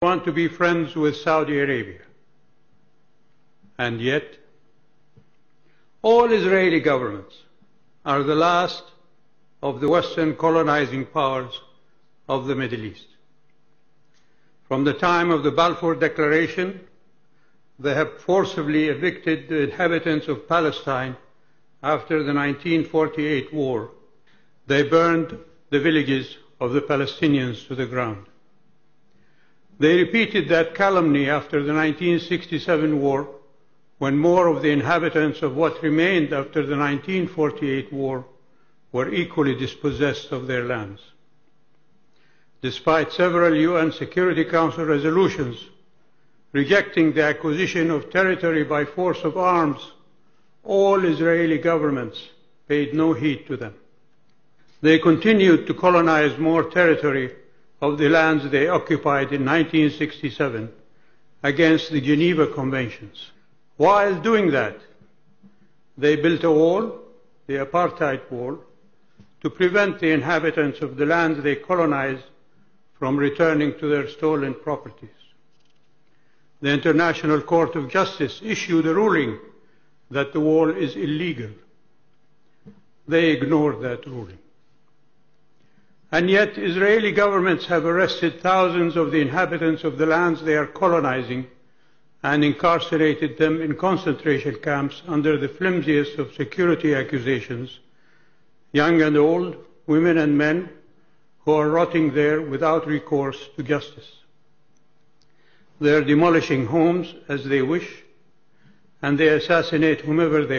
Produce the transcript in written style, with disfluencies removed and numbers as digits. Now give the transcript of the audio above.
want to be friends with Saudi Arabia. And yet, all Israeli governments are the last of the Western colonizing powers of the Middle East. From the time of the Balfour Declaration, they have forcibly evicted the inhabitants of Palestine after the 1948 war. They burned the villages of the Palestinians to the ground. They repeated that calumny after the 1967 war, when more of the inhabitants of what remained after the 1948 war were equally dispossessed of their lands. Despite several UN Security Council resolutions rejecting the acquisition of territory by force of arms, all Israeli governments paid no heed to them. They continued to colonize more territory of the lands they occupied in 1967 against the Geneva Conventions. While doing that, they built a wall, the apartheid wall, to prevent the inhabitants of the lands they colonized from returning to their stolen properties. The International Court of Justice issued a ruling that the wall is illegal. They ignored that ruling. And yet, Israeli governments have arrested thousands of the inhabitants of the lands they are colonizing and incarcerated them in concentration camps under the flimsiest of security accusations, young and old, women and men, who are rotting there without recourse to justice. They are demolishing homes as they wish, and they assassinate whomever they